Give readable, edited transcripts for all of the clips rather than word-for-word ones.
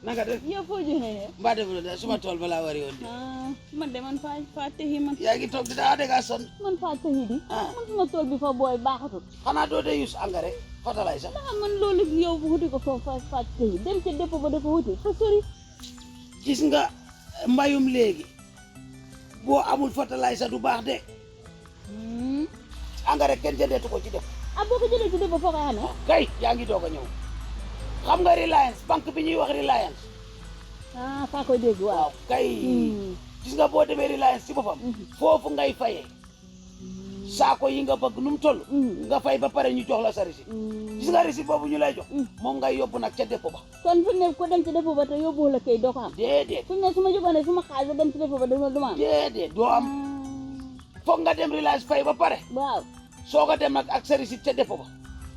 naka def yow foo joxee mbaa defu da suma tool balaa wari woon man de man faa tëhi man yaa ngi toog di daa dégg son man faa tëhi di man suma tool bi fa booy baaxatul xanaa doo dee use engrais fertilizer man loolu yow wuti ko foofu faa tëhi dem ca dépôt ba dafa wuti fa sori gis nga mbayum léegi boo amul fertilizer du baax de engrais kenn jëndeetu ko ci def boo ko jëlee ci dépôt foo koy amee kay yaa ngi doog a ñëw xam nga Reliance banque bi ñuy wax Reliance faa koy dégg waaw kay gis nga boo demee Reliance ci boppam foofu ngay fayee saako yi nga bëgg nu mu toll nga fay ba pare ñu jox la sa receipt gis nga receipt boobu ñu lay jox moom ngay yóbbu nag ca dépôt ba kon fu ne ko dem ci dépôt ba te yóbbu la kay doo ko am déedéet fu ne su ma jógoon su ma xaalis ba dem ci dépôt ba du ma am déedéet doo am foog nga dem Reliance fay ba pare waaw soo ko dem nag ak sa receipt ca dépôt ba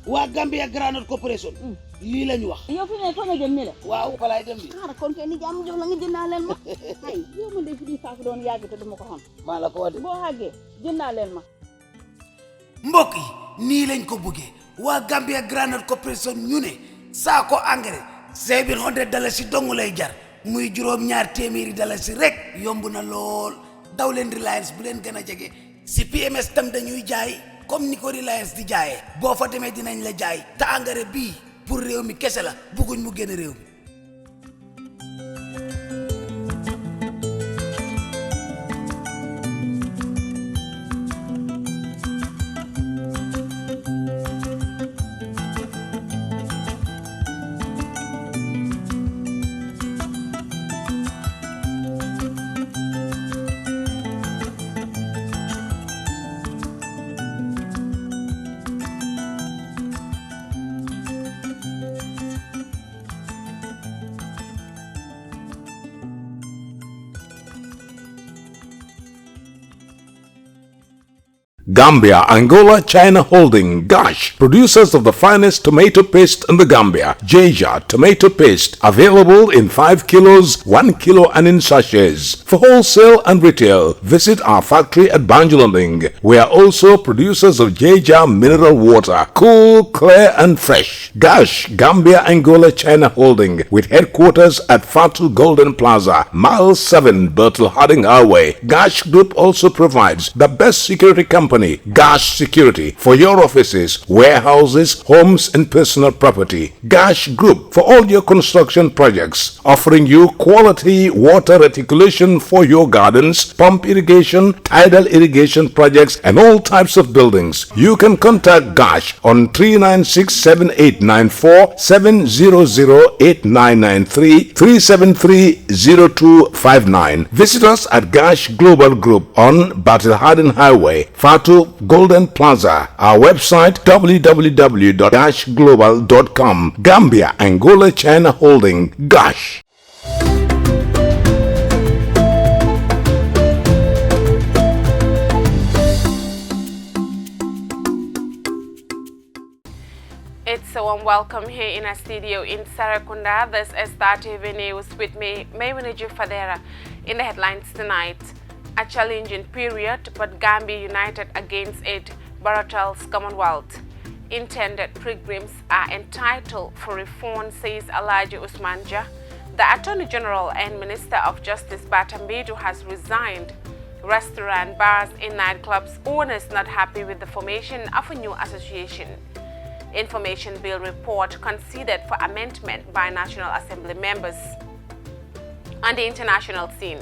waa Gambia Granite Corporation lii la ñu wax yow fi ne fa nga jëm ni la waaw fa laay dem bi kon kay ni jàmm jox la nga jëndaaleel ma ay yow ma de fi di saako doon yàgg te duma ko xam maa la ko wax de boo xàggee jëndaaleel ma mbokk yi nii lañ ko bëggee waa Gambia Granite Corporation ñu ne saako engrais $700 dong lay jar muy $200 rek yomb na lool daw leen Reliance bu leen gën a jege si PMS tam dañuy jaay comme ni ko Reliance di jaayee boo fa demee dinañ la jaay te engrais bii pour réew mi kese la bëgguñ mu génn réew mi. Gambia, Angola, China Holding, Gash, producers of the finest tomato paste in the Gambia. Jaja tomato paste, available in 5 kilos, 1 kilo and in sachets. For wholesale and retail, visit our factory at Banjulaling. We are also producers of Jaja mineral water, cool, clear and fresh. Gash, Gambia, Angola, China Holding, with headquarters at Fatu Golden Plaza, Mile 7, Bertel Harding Highway. Gash Group also provides the best security company, Gash Security, for your offices, warehouses, homes and personal property. Gash Group for all your construction projects, offering you quality water reticulation for your gardens, pump irrigation, tidal irrigation projects and all types of buildings. You can contact Gash on 396-7894, 700-8993, 373-0259. Visit us at Gash Global Group on Battle Harden Highway, Fatu Golden Plaza. Our website www.gashglobal.com. Gambia, Angola, China Holding, Gash. It's a warm welcome here in our studio in Sarakunda. This is Star TV News with me, Maymuniju Fadera. In the headlines tonight, a challenging period, but Gambia united against it, Barrow tells Commonwealth. Intended pilgrims are entitled for refund, says Alhaji Usman Jah. The Attorney General and Minister of Justice Batambedu has resigned. Restaurant, bars and nightclubs owners not happy with the formation of a new association. Information Bill report considered for amendment by National Assembly members. On the international scene,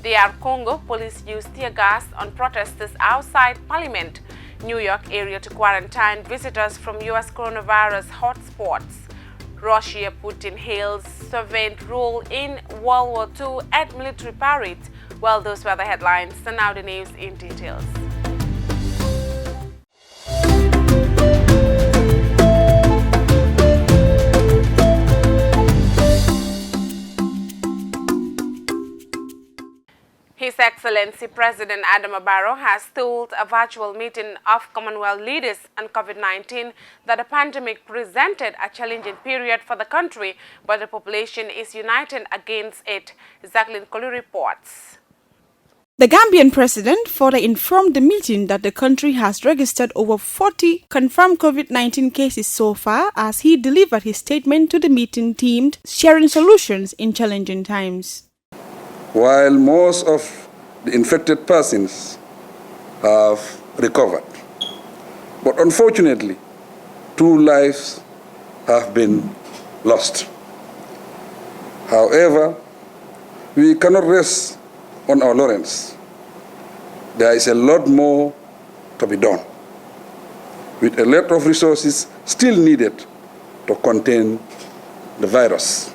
DR Congo police used tear gas on protesters outside Parliament, New York area to quarantine visitors from US coronavirus hotspots. Russia Putin hails Soviet role in World War II at military parade. Well, those were the headlines, and now the news in details. His Excellency President Adama Barrow has told a virtual meeting of Commonwealth leaders on COVID-19 that the pandemic presented a challenging period for the country, but the population is united against it. Jacqueline Colley reports. The Gambian president further informed the meeting that the country has registered over 40 confirmed COVID-19 cases so far as he delivered his statement to the meeting themed Sharing Solutions in Challenging Times. While most of the infected persons have recovered, but unfortunately, 2 lives have been lost. However, we cannot rest on our laurels. There is a lot more to be done, with a lot of resources still needed to contain the virus.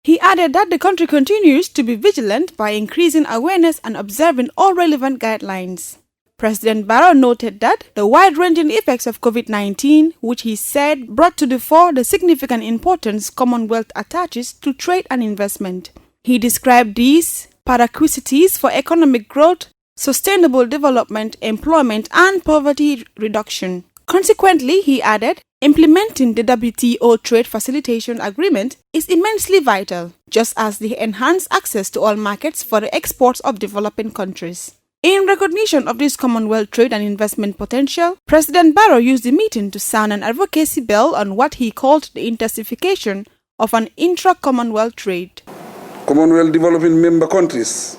He added that the country continues to be vigilant by increasing awareness and observing all relevant guidelines. President Barrow noted that the wide-ranging effects of COVID-19, which he said brought to the fore the significant importance Commonwealth attaches to trade and investment. He described these prerequisites for economic growth, sustainable development, employment, and poverty reduction. Consequently, he added, implementing the WTO Trade Facilitation Agreement is immensely vital, just as the enhanced access to all markets for the exports of developing countries. In recognition of this Commonwealth trade and investment potential, President Barrow used the meeting to sound an advocacy bell on what he called the intensification of an intra-Commonwealth trade. Commonwealth developing member countries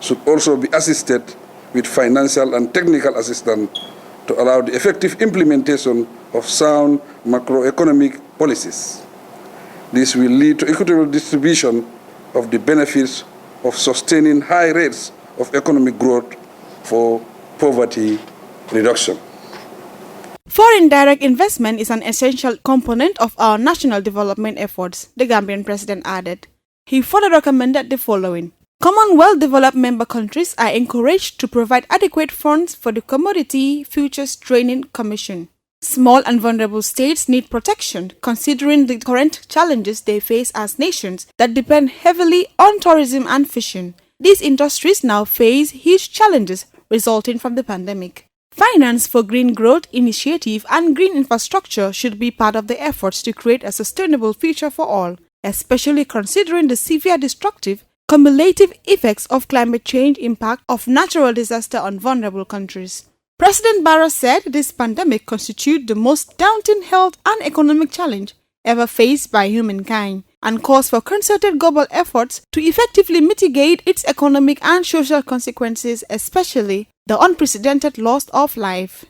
should also be assisted with financial and technical assistance to allow the effective implementation of sound macroeconomic policies. This will lead to equitable distribution of the benefits of sustaining high rates of economic growth for poverty reduction. Foreign direct investment is an essential component of our national development efforts, the Gambian president added. He further recommended the following. Commonwealth developed member countries are encouraged to provide adequate funds for the Commodity Futures Trading Commission. Small and vulnerable states need protection considering the current challenges they face as nations that depend heavily on tourism and fishing. These industries now face huge challenges resulting from the pandemic. Finance for green growth initiative and green infrastructure should be part of the efforts to create a sustainable future for all, especially considering the severe destructive, cumulative effects of climate change impact of natural disaster on vulnerable countries. President Barrow said this pandemic constitutes the most daunting health and economic challenge ever faced by humankind, and calls for concerted global efforts to effectively mitigate its economic and social consequences, especially the unprecedented loss of life.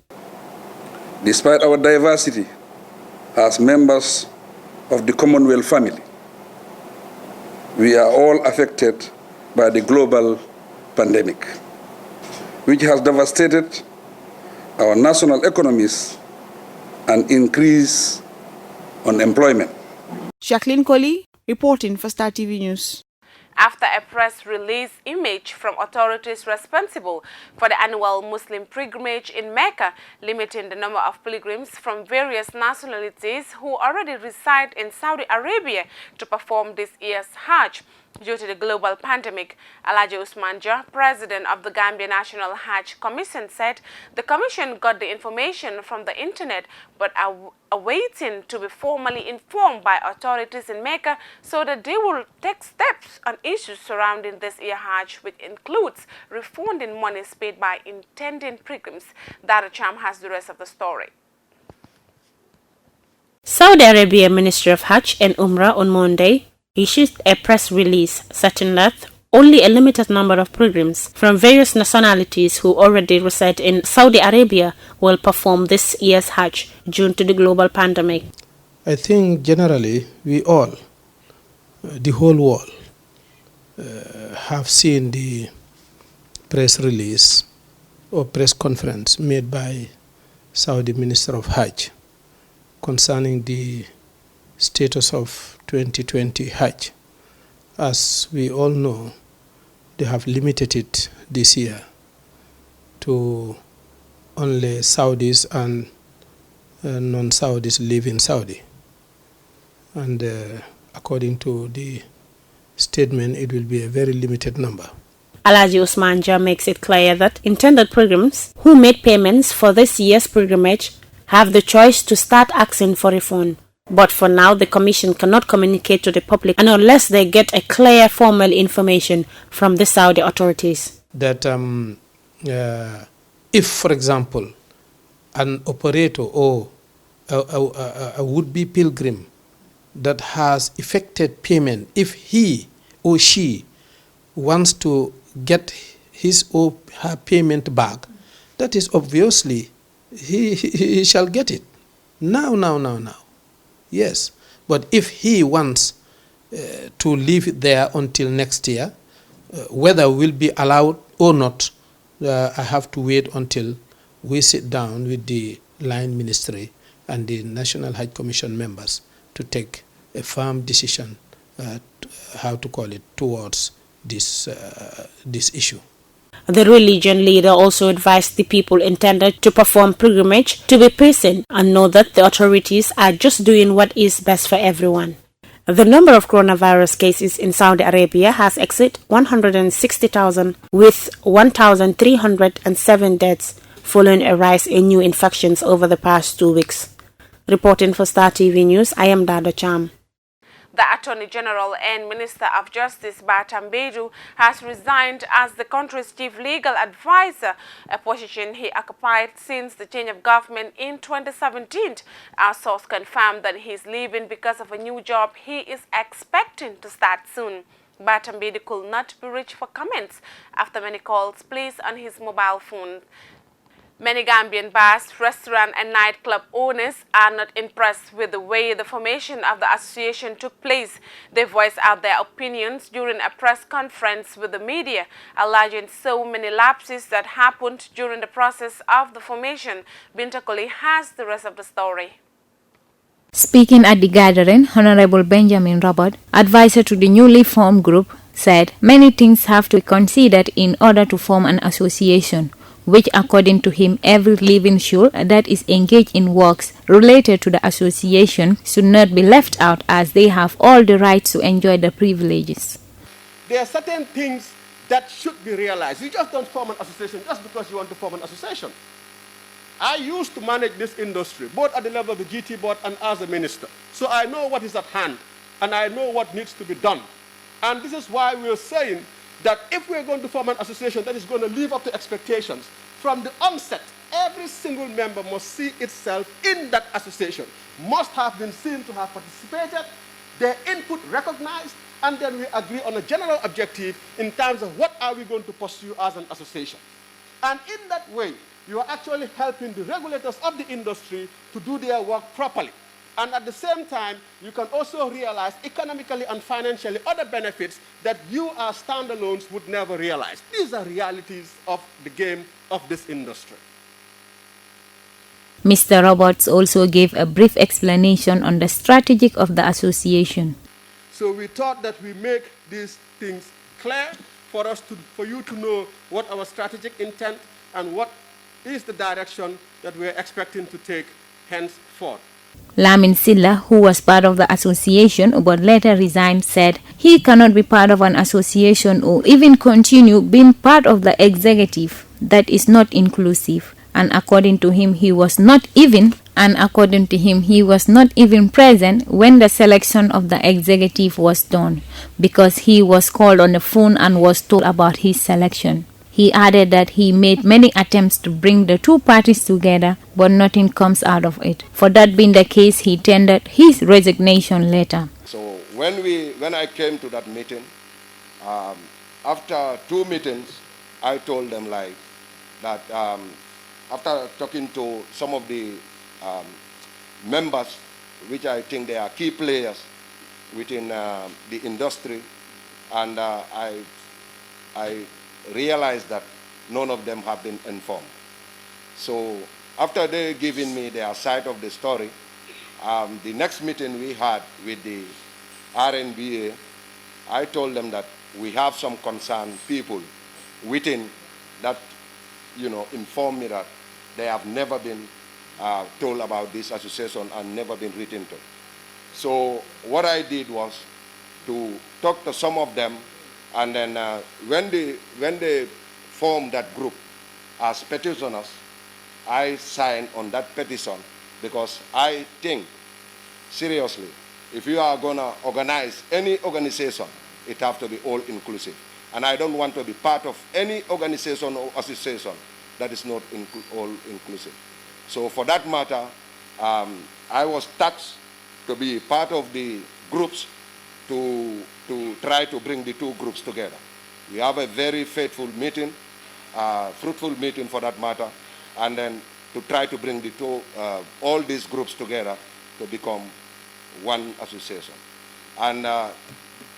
Despite our diversity as members of the Commonwealth family, we are all affected by the global pandemic, which has devastated our national economies and increased unemployment. Jacqueline Colley, reporting for Star TV News. After a press release image from authorities responsible for the annual Muslim pilgrimage in Mecca, limiting the number of pilgrims from various nationalities who already reside in Saudi Arabia to perform this year's Hajj. Due to the global pandemic, Alhaji Usman Jah, president of the Gambia National Hajj Commission, said the commission got the information from the internet but are awaiting to be formally informed by authorities in Mecca so that they will take steps on issues surrounding this year Hajj, which includes refunding monies paid by intending pilgrims. Dara Cham has the rest of the story. Saudi Arabia Ministry of Hajj and Umrah on Monday issued a press release stating that only a limited number of pilgrims from various nationalities who already reside in Saudi Arabia will perform this year's Hajj due to the global pandemic. I think generally we all, the whole world, have seen the press release or press conference made by Saudi Minister of Hajj concerning the status of 2020 Hajj. As we all know, they have limited it this year to only Saudis and non-Saudis live in Saudi. And according to the statement, it will be a very limited number. Alhaji Usman Jah makes it clear that intended pilgrims who made payments for this year's pilgrimage have the choice to start asking for refund. But for now, the Commission cannot communicate to the public unless they get a clear formal information from the Saudi authorities. that if, for example, an operator or a would-be pilgrim that has effected payment, if he or she wants to get his or her payment back, that is obviously he shall get it. Now. Yes. But if he wants to leave it there until next year, whether will be allowed or not, I have to wait until we sit down with the line ministry and the National Hajj Commission members to take a firm decision, towards this issue. The religion leader also advised the people intended to perform pilgrimage to be patient and know that the authorities are just doing what is best for everyone. The number of coronavirus cases in Saudi Arabia has exceeded 160,000 with 1,307 deaths following a rise in new infections over the past 2 weeks. Reporting for Star TV News, I am Dado Cham. The Attorney General and Minister of Justice Batam Bedu has resigned as the country's chief legal advisor, a position he occupied since the change of government in 2017. Our source confirmed that he is leaving because of a new job he is expecting to start soon. Batam Bedu could not be reached for comments after many calls placed on his mobile phone. Many Gambian bars, restaurant and nightclub owners are not impressed with the way the formation of the association took place. They voiced out their opinions during a press conference with the media, alleging so many lapses that happened during the process of the formation. Binta Koli has the rest of the story. Speaking at the gathering, Honorable Benjamin Robert, advisor to the newly formed group, said many things have to be considered in order to form an association, which according to him every living soul that is engaged in works related to the association should not be left out, as they have all the rights to enjoy the privileges. There are certain things that should be realized. You just don't form an association just because you want to form an association. I used to manage this industry, both at the level of the GT board and as a minister. So I know what is at hand, and I know what needs to be done. And this is why we're saying that if we're going to form an association that is going to live up to expectations, from the onset, every single member must see itself in that association, must have been seen to have participated, their input recognized, and then we agree on a general objective in terms of what are we going to pursue as an association. And in that way, you are actually helping the regulators of the industry to do their work properly. And at the same time, you can also realize economically and financially other benefits that you as standalones would never realize. These are realities of the game of this industry. Mr. Roberts also gave a brief explanation on the strategy of the association. So we thought that we make these things clear for you to know what our strategic intent and what is the direction that we're expecting to take henceforth. Lamin Silla, who was part of the association but later resigned, said he cannot be part of an association or even continue being part of the executive that is not inclusive. And according to him, he was not even present when the selection of the executive was done, because he was called on the phone and was told about his selection. He added that he made many attempts to bring the two parties together, but nothing comes out of it. For that being the case, he tendered his resignation letter. So when I came to that meeting, after 2 meetings, I told them that after talking to some of the members, which I think they are key players within the industry, and I realized that none of them have been informed. So after they giving me their side of the story, the next meeting we had with the RNBA, I told them that we have some concerned people within that, informed me that they have never been told about this association and never been written to. So what I did was to talk to some of them, and then when they formed that group as petitioners, I signed on that petition, because I think, seriously, if you are going to organize any organization, it has to be all-inclusive. And I don't want to be part of any organization or association that is not all inclusive. So for that matter, I was tasked to be part of the groups to try to bring the two groups together. We have a very faithful meeting, fruitful meeting for that matter, and then to try to bring the two, all these groups together to become one association. And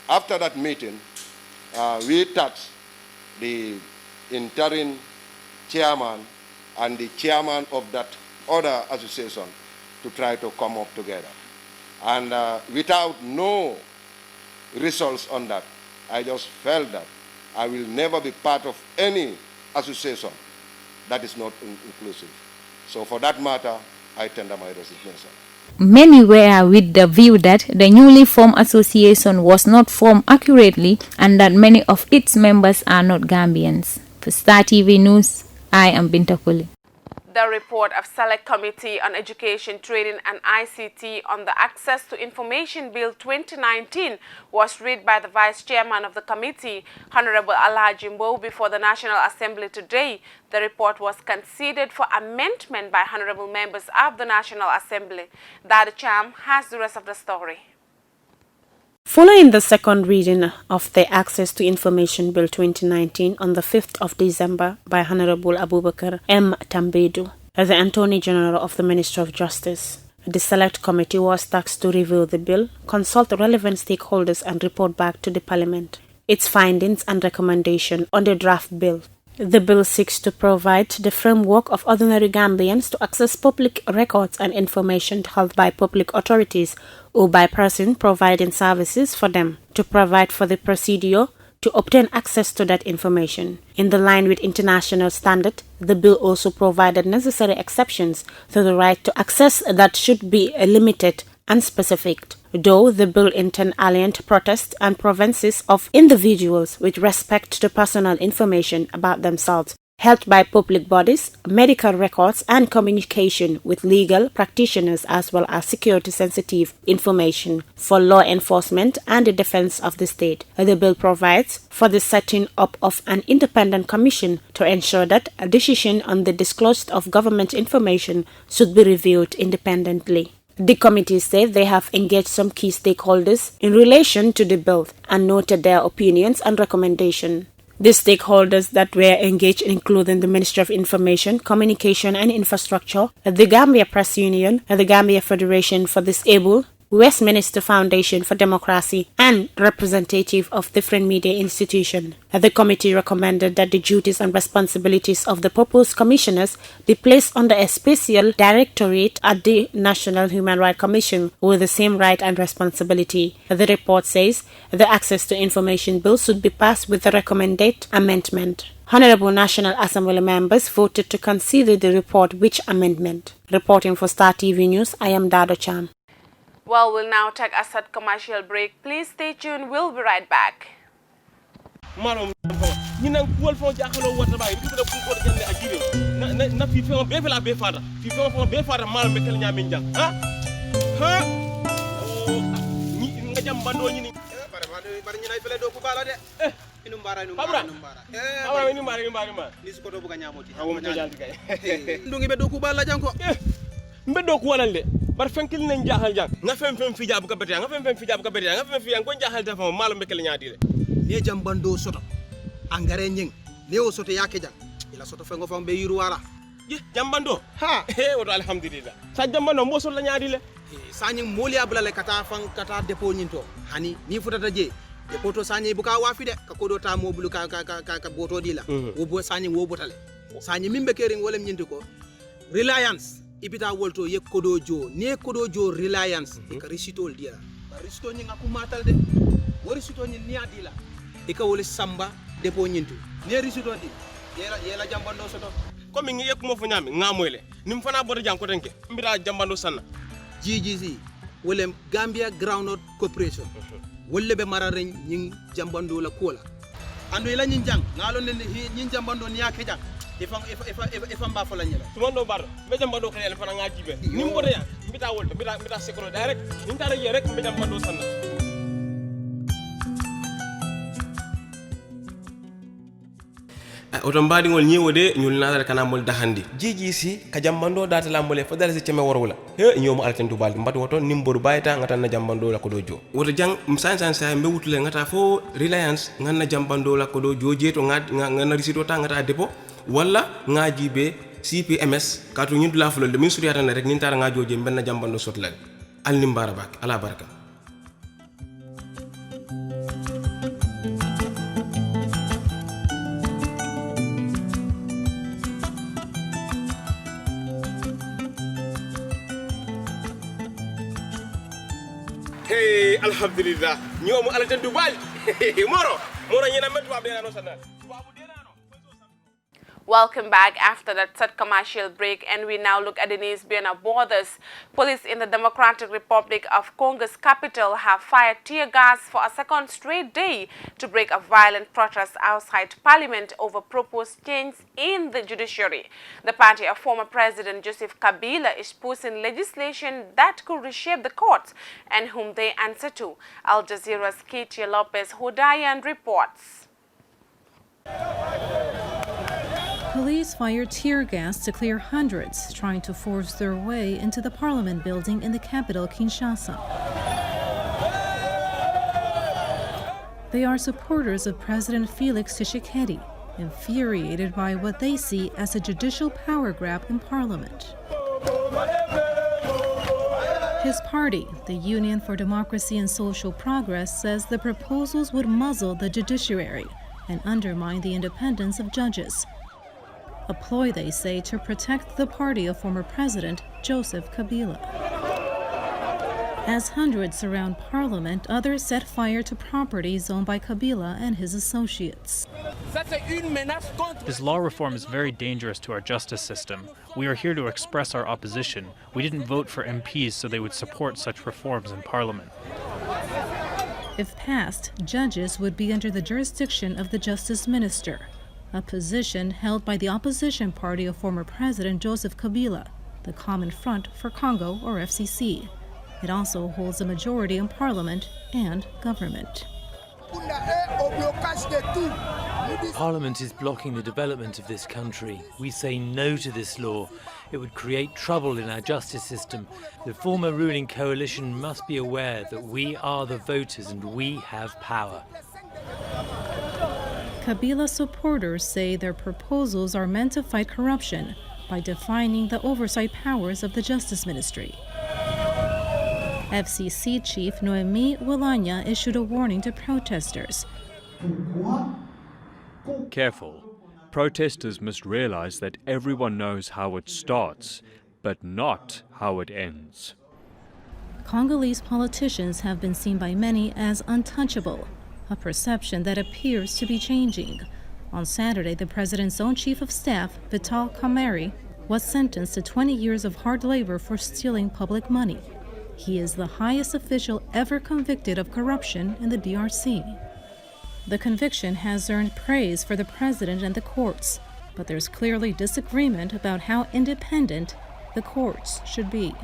after that meeting, we tasked the interim chairman and the chairman of that other association to try to come up together. And without no results on that, I just felt that I will never be part of any association that is not inclusive. So for that matter, I tender my resignation. Many were with the view that the newly formed association was not formed accurately and that many of its members are not Gambians. For Star TV News, I am Binta Kuli. The report of Select Committee on Education, Training and ICT on the Access to Information Bill 2019 was read by the Vice Chairman of the committee, Honorable Alhaji Mbow, before the National Assembly today. The report was conceded for amendment by honorable members of the National Assembly. Dada Cham has the rest of the story. Following the second reading of the Access to Information Bill 2019 on the 5th of December by Honorable Abubakar M. Tambedu, the Attorney General of the Ministry of Justice, the Select Committee was tasked to review the bill, consult relevant stakeholders and report back to the Parliament its findings and recommendation on the draft bill. The bill seeks to provide the framework of ordinary Gambians to access public records and information held by public authorities or by persons providing services for them, to provide for the procedure to obtain access to that information. In the line with international standard, the bill also provided necessary exceptions to the right to access that should be limited and specific, though the bill intends alliant protests and provinces of individuals with respect to personal information about themselves held by public bodies, medical records and communication with legal practitioners, as well as security-sensitive information for law enforcement and the defense of the state. The bill provides for the setting up of an independent commission to ensure that a decision on the disclosure of government information should be reviewed independently. The committee said they have engaged some key stakeholders in relation to the bill and noted their opinions and recommendations. The stakeholders that were engaged including the Ministry of Information, Communication and Infrastructure, the Gambia Press Union, the Gambia Federation for Disabled, Westminster Foundation for Democracy, and representatives of different media institutions. The committee recommended that the duties and responsibilities of the proposed commissioners be placed under a special directorate at the National Human Rights Commission with the same right and responsibility. The report says the Access to Information Bill should be passed with the recommended amendment. Honorable National Assembly members voted to consider the report which amendment. Reporting for Star TV News, I am Dada Cham. Well, we'll now take a short commercial break. Please stay tuned. We'll be right back. Mbedo ko walande bar fenkil nañ jaxal jang nga fem fi jabu ka bete nga fem fi jabu ka bete nga fem fi ko jaxal dafa malo mekel ñaati le ne jambando soto angare ñing ne o soto yake jang ila soto fengo fam be yiru wala je jambando ha wato alhamdulillah sa jambando mo so la ñaadi le sañi moli abula le kata fan kata depo ñinto hani ni futata je depo to sañi buka wafi de ka kodo ta mo bulu ka boto dila wo bo sañi wo botale sañi mimbe kering wolem ñinti ko reliance ibita wolto ye kodo jo reliance e ka risitol dira ba risito ñi ngaku matal de wo risito ñi niya dila e ka wole samba depo ñintu ne risito di yela jambando soto comme ngi yek mo fu ñami ngamoyle nim fana bodo jang ko tanke mbira jambando sanna GGC wolem Gambia Groundnut Corporation wolle be mararen ñi jambando la kola andu ila ñi jang ngalo ne ñi jambando niya ke jang ifam ba fa la ñela tumondo bar be jambando xel fa nga jibe nim bodo ya mbita wolto mbita sekro direct nim tara ye rek be jambando sanna oto mbaɗigol ñiwode ñul natata kana mol dahandi jiji si ka jambando data la mole fadala si ceme worwula he ñomo alten to balde mbatu woto nimboru bayta ngata na jambando la ko do jo woto jang san sa mbe wutule ngata fo reliance nganna jambando la ko do joje to nganna risito ta ngata depo walla ngaji be CPMS katu ñindu la fulol de min suriyata na rek nin tara nga joje benna jambando sotlal al nimbara bak ala baraka. Hey, alhamdulillah. Nyomo ala tan dubal. Moro nyina metu abena no sanal. Welcome back after that short commercial break, and we now look at the news beyond our borders. Police in the Democratic Republic of Congo's capital have fired tear gas for a second straight day to break a violent protest outside Parliament over proposed change in the judiciary. The party of former President Joseph Kabila is pushing legislation that could reshape the courts and whom they answer to. Al Jazeera's Ketia Lopez Hudayan reports. Police fired tear gas to clear hundreds trying to force their way into the parliament building in the capital, Kinshasa. They are supporters of President Felix Tshisekedi, infuriated by what they see as a judicial power grab in parliament. His party, the Union for Democracy and Social Progress, says the proposals would muzzle the judiciary and undermine the independence of judges. A ploy, they say, to protect the party of former President Joseph Kabila. As hundreds surround Parliament, others set fire to properties owned by Kabila and his associates. This law reform is very dangerous to our justice system. We are here to express our opposition. We didn't vote for MPs so they would support such reforms in Parliament. If passed, judges would be under the jurisdiction of the Justice Minister, a position held by the opposition party of former President Joseph Kabila, the Common Front for Congo, or FCC. It also holds a majority in parliament and government. Parliament is blocking the development of this country. We say no to this law. It would create trouble in our justice system. The former ruling coalition must be aware that we are the voters and we have power. Kabila supporters say their proposals are meant to fight corruption by defining the oversight powers of the Justice Ministry. FCC Chief Noemi Wilanya issued a warning to protesters. Careful. Protesters must realize that everyone knows how it starts, but not how it ends. Congolese politicians have been seen by many as untouchable, a perception that appears to be changing. On Saturday, the president's own chief of staff, Vital Kamerhe, was sentenced to 20 years of hard labor for stealing public money. He is the highest official ever convicted of corruption in the DRC. The conviction has earned praise for the president and the courts, but there's clearly disagreement about how independent the courts should be.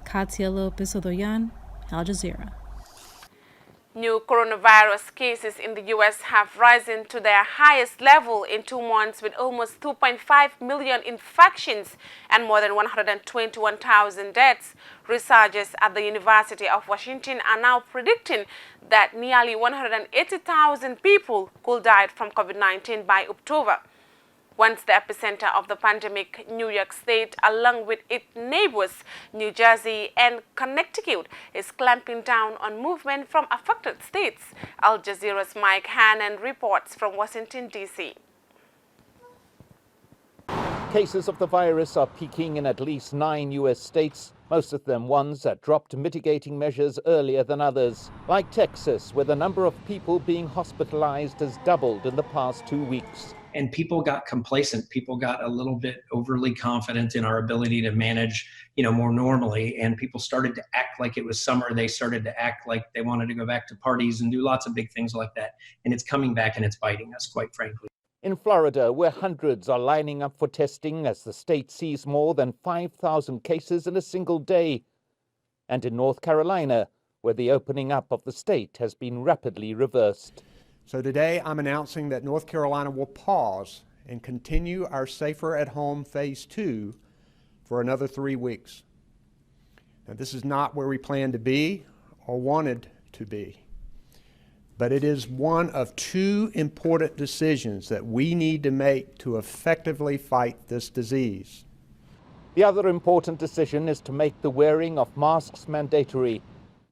Katia Lopez Odoyan, Al Jazeera. New coronavirus cases in the U.S. have risen to their highest level in 2 months, with almost 2.5 million infections and more than 121,000 deaths. Researchers at the University of Washington are now predicting that nearly 180,000 people could die from COVID-19 by October. Once the epicenter of the pandemic, New York State, along with its neighbors, New Jersey and Connecticut, is clamping down on movement from affected states. Al Jazeera's Mike Hannan reports from Washington, D.C. Cases of the virus are peaking in at least 9 U.S. states, most of them ones that dropped mitigating measures earlier than others, like Texas, where the number of people being hospitalized has doubled in the past 2 weeks. And people got complacent. People got a little bit overly confident in our ability to manage, more normally. And people started to act like it was summer. They started to act like they wanted to go back to parties and do lots of big things like that. And it's coming back and it's biting us, quite frankly. In Florida, where hundreds are lining up for testing as the state sees more than 5,000 cases in a single day. And in North Carolina, where the opening up of the state has been rapidly reversed. So today I'm announcing that North Carolina will pause and continue our Safer at Home Phase 2 for another 3 weeks. Now, this is not where we plan to be or wanted to be, but it is one of 2 important decisions that we need to make to effectively fight this disease. The other important decision is to make the wearing of masks mandatory,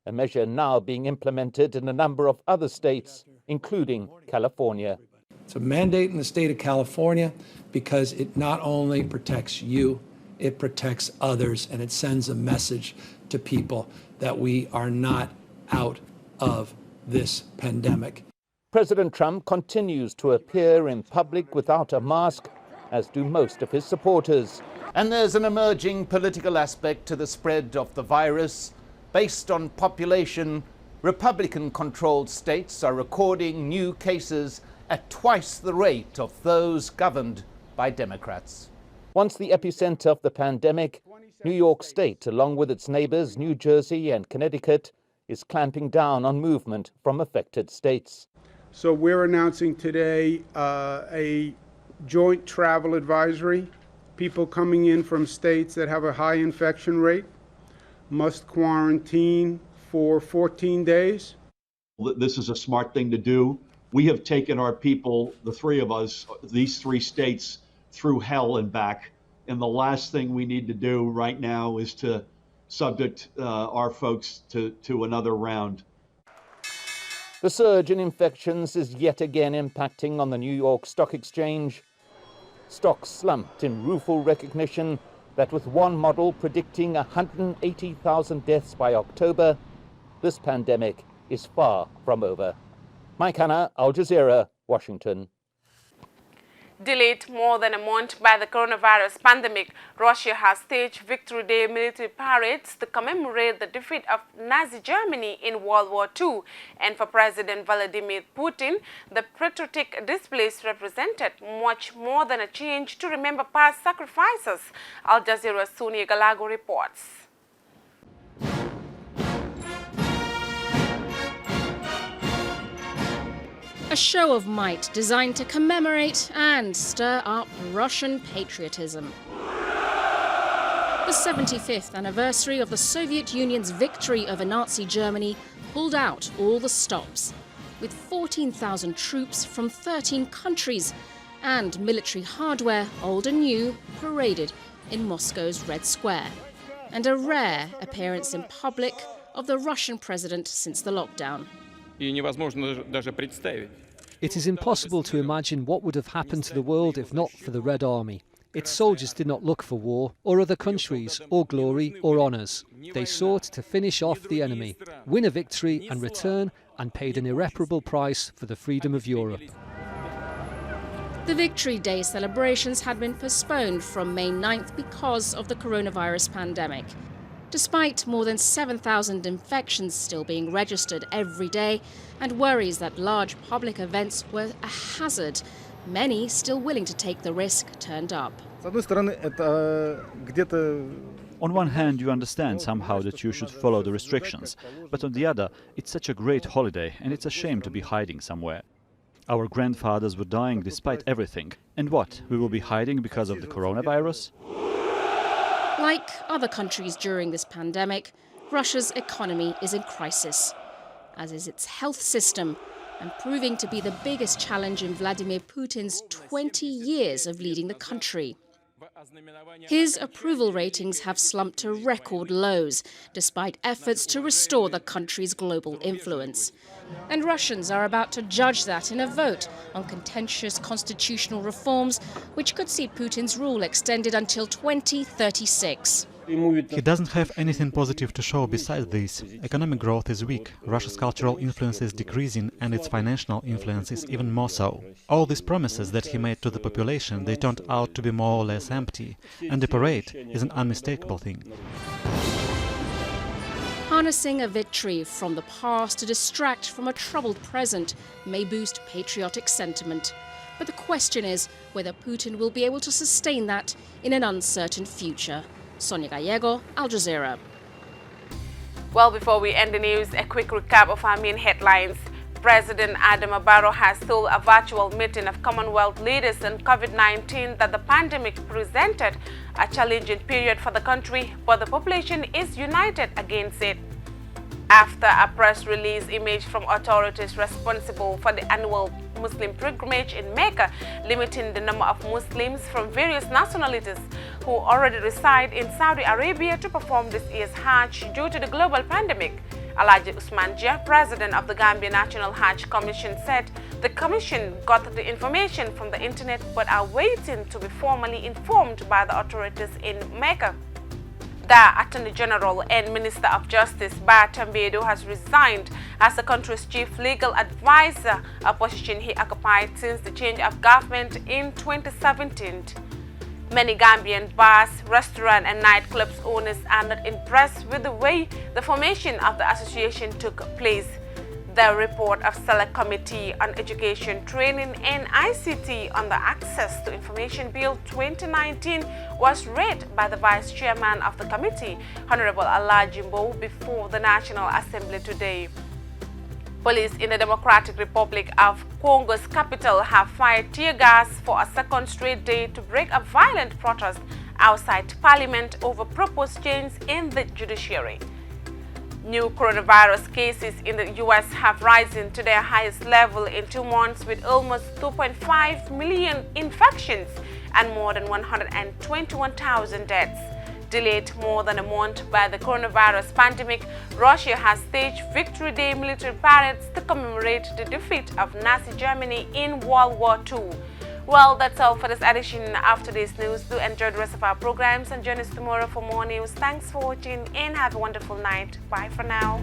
a measure now being implemented in a number of other states, including California. It's a mandate in the state of California because it not only protects you, it protects others, and it sends a message to people that we are not out of this pandemic. President Trump continues to appear in public without a mask, as do most of his supporters. And there's an emerging political aspect to the spread of the virus. Based on population, Republican-controlled states are recording new cases at twice the rate of those governed by Democrats. Once the epicenter of the pandemic, New York State, along with its neighbors New Jersey and Connecticut, is clamping down on movement from affected states. So we're announcing today a joint travel advisory. People coming in from states that have a high infection rate must quarantine for 14 days. This is a smart thing to do. We have taken our people, the 3 of us, these 3 states, through hell and back. And the last thing we need to do right now is to subject our folks to another round. The surge in infections is yet again impacting on the New York Stock Exchange. Stocks slumped in rueful recognition that with one model predicting 180,000 deaths by October, this pandemic is far from over. Mike Hanna, Al Jazeera, Washington. Delayed more than a month by the coronavirus pandemic, Russia has staged Victory Day military parades to commemorate the defeat of Nazi Germany in World War II. And for President Vladimir Putin, the patriotic displays represented much more than a change to remember past sacrifices. Al Jazeera's Sonia Galago reports. A show of might designed to commemorate and stir up Russian patriotism. The 75th anniversary of the Soviet Union's victory over Nazi Germany pulled out all the stops, with 14,000 troops from 13 countries and military hardware, old and new, paraded in Moscow's Red Square, and a rare appearance in public of the Russian president since the lockdown. It is impossible to imagine what would have happened to the world if not for the Red Army. Its soldiers did not look for war, or other countries, or glory, or honours. They sought to finish off the enemy, win a victory and return, and paid an irreparable price for the freedom of Europe. The Victory Day celebrations had been postponed from May 9th because of the coronavirus pandemic. Despite more than 7,000 infections still being registered every day and worries that large public events were a hazard, many still willing to take the risk turned up. On one hand, you understand somehow that you should follow the restrictions, but on the other, it's such a great holiday and it's a shame to be hiding somewhere. Our grandfathers were dying despite everything. And what, we will be hiding because of the coronavirus? Like other countries during this pandemic, Russia's economy is in crisis, as is its health system, and proving to be the biggest challenge in Vladimir Putin's 20 years of leading the country. His approval ratings have slumped to record lows, despite efforts to restore the country's global influence. And Russians are about to judge that in a vote on contentious constitutional reforms, which could see Putin's rule extended until 2036. He doesn't have anything positive to show besides this. Economic growth is weak, Russia's cultural influence is decreasing, and its financial influence is even more so. All these promises that he made to the population, they turned out to be more or less empty, and the parade is an unmistakable thing. Harnessing a victory from the past to distract from a troubled present may boost patriotic sentiment. But the question is whether Putin will be able to sustain that in an uncertain future. Sonia Gallego, Al Jazeera. Well, before we end the news, a quick recap of our main headlines. President Adama Barrow has told a virtual meeting of Commonwealth leaders on COVID-19 that the pandemic presented a challenging period for the country, but the population is united against it. After a press release emerged from authorities responsible for the annual Muslim pilgrimage in Mecca, limiting the number of Muslims from various nationalities who already reside in Saudi Arabia to perform this year's Hajj due to the global pandemic. Alhaji Usman Jia, president of the Gambia National Hajj Commission, said the commission got the information from the internet but are waiting to be formally informed by the authorities in Mecca. The Attorney General and Minister of Justice, Barrow, has resigned as the country's chief legal advisor, a position he occupied since the change of government in 2017. Many Gambian bars, restaurant and nightclubs owners are not impressed with the way the formation of the association took place. The report of Select Committee on Education, Training and ICT on the Access to Information Bill 2019 was read by the Vice Chairman of the committee, Honorable Allah Jimbo, before the National Assembly today. Police in the Democratic Republic of Congo's capital have fired tear gas for a second straight day to break a violent protest outside Parliament over proposed changes in the judiciary. New coronavirus cases in the U.S. have risen to their highest level in 2 months, with almost 2.5 million infections and more than 121,000 deaths. Delayed more than a month by the coronavirus pandemic, Russia has staged Victory Day military parades to commemorate the defeat of Nazi Germany in World War II. Well, that's all for this edition of today's news. Do enjoy the rest of our programs and join us tomorrow for more news. Thanks for watching and have a wonderful night. Bye for now.